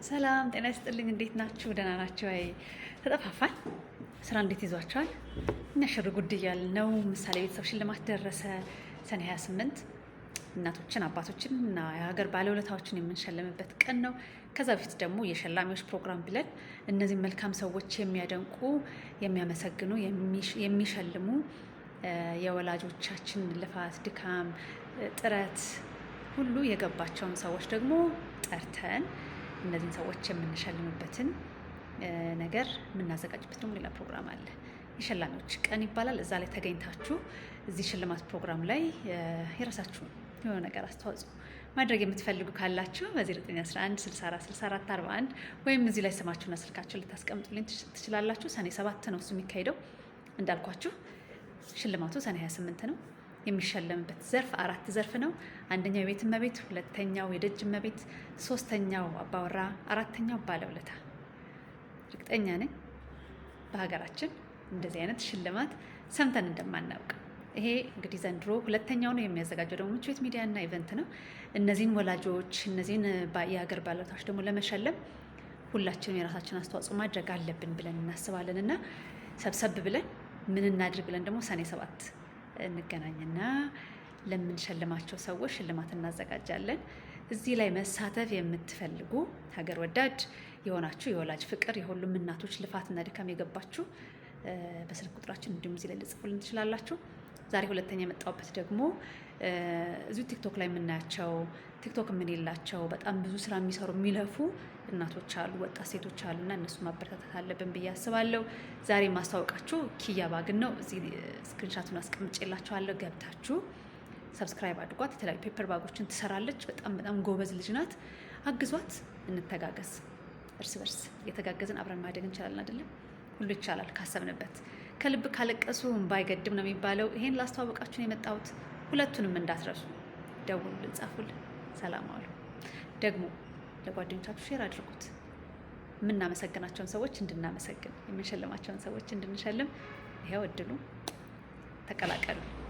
ሰላም ጤና ይስጥልኝ። እንዴት ናችሁ? ደህና ናችሁ? አይ ተጠፋፋን። ስራ እንዴት ይዟችኋል? እኛ ሽር ጉድ እያልን ነው። ምሳሌ ቤተሰብ ሽልማት ደረሰ። ሰኔ 28 እናቶችን አባቶችን እና የሀገር ባለውለታዎችን የምንሸልምበት ቀን ነው። ከዛ በፊት ደግሞ የሸላሚዎች ፕሮግራም ብለን እነዚህ መልካም ሰዎች የሚያደንቁ የሚያመሰግኑ የሚሸልሙ የወላጆቻችን ልፋት፣ ድካም፣ ጥረት ሁሉ የገባቸውን ሰዎች ደግሞ ጠርተን እነዚህን ሰዎች የምንሸልምበትን ነገር የምናዘጋጅበት ደግሞ ሌላ ፕሮግራም አለ። የሸላሚዎች ቀን ይባላል። እዛ ላይ ተገኝታችሁ እዚህ ሽልማት ፕሮግራም ላይ የራሳችሁን የሆነ ነገር አስተዋጽኦ ማድረግ የምትፈልጉ ካላችሁ በ0911 64 64 41 ወይም እዚህ ላይ ስማችሁና ስልካችሁ ልታስቀምጡልኝ ትችላላችሁ። ሰኔ 7 ነው እሱ የሚካሄደው። እንዳልኳችሁ ሽልማቱ ሰኔ 28 ነው። የሚሸለምበት ዘርፍ 4 ዘርፍ ነው። አንደኛው የቤት እመቤት፣ ሁለተኛው የደጅ እመቤት፣ ሶስተኛው አባወራ፣ አራተኛው ባለውለታ። እርግጠኛ ነኝ በሀገራችን እንደዚህ አይነት ሽልማት ሰምተን እንደማናውቅ። ይሄ እንግዲህ ዘንድሮ ሁለተኛው ነው። የሚያዘጋጀው ደግሞ ምቹ ቤት ሚዲያ እና ኢቨንት ነው። እነዚህን ወላጆች እነዚህን የሀገር ባለውለታዎች ደግሞ ለመሸለም ሁላችንም የራሳችን አስተዋጽኦ ማድረግ አለብን ብለን እናስባለን እና ሰብሰብ ብለን ምን እናድርግ ብለን ደግሞ ሰኔ 7 እንገናኝና ለምንሸልማቸው ሰዎች ሽልማት እናዘጋጃለን። እዚህ ላይ መሳተፍ የምትፈልጉ ሀገር ወዳድ የሆናችሁ የወላጅ ፍቅር የሁሉም እናቶች ልፋትና ድካም የገባችሁ በስልክ ቁጥራችን እንዲሁም እዚህ ላይ ልጽፉልን ትችላላችሁ። ዛሬ ሁለተኛ የመጣሁበት ደግሞ እዚሁ ቲክቶክ ላይ የምናያቸው ቲክቶክ የምንላቸው በጣም ብዙ ስራ የሚሰሩ የሚለፉ እናቶች አሉ፣ ወጣት ሴቶች አሉ እና እነሱ ማበረታታት አለብን ብዬ አስባለሁ። ዛሬ ማስታወቃችሁ ኪያ ባግን ነው። እዚህ ስክሪንሻቱን አስቀምጬላችኋለሁ። ገብታችሁ ሰብስክራይብ አድርጓት። የተለያዩ ፔፐር ባጎችን ትሰራለች። በጣም ጎበዝ ልጅ ናት። አግዟት፣ እንተጋገዝ። እርስ በርስ የተጋገዝን አብረን ማደግ እንችላለን። አይደለም? ሁሉ ይቻላል ካሰብንበት። ከልብ ካለቀሱ እምባ አይገድም ነው የሚባለው። ይሄን ላስተዋወቃችሁን የመጣሁት። ሁለቱንም እንዳትረሱ። ደውሉልን፣ ጻፉልን። ሰላም አሉ። ደግሞ ለጓደኞቻችሁ ሼር አድርጉት። የምናመሰግናቸውን ሰዎች እንድናመሰግን፣ የምንሸልማቸውን ሰዎች እንድንሸልም። ይሄው እድሉ፣ ተቀላቀሉ።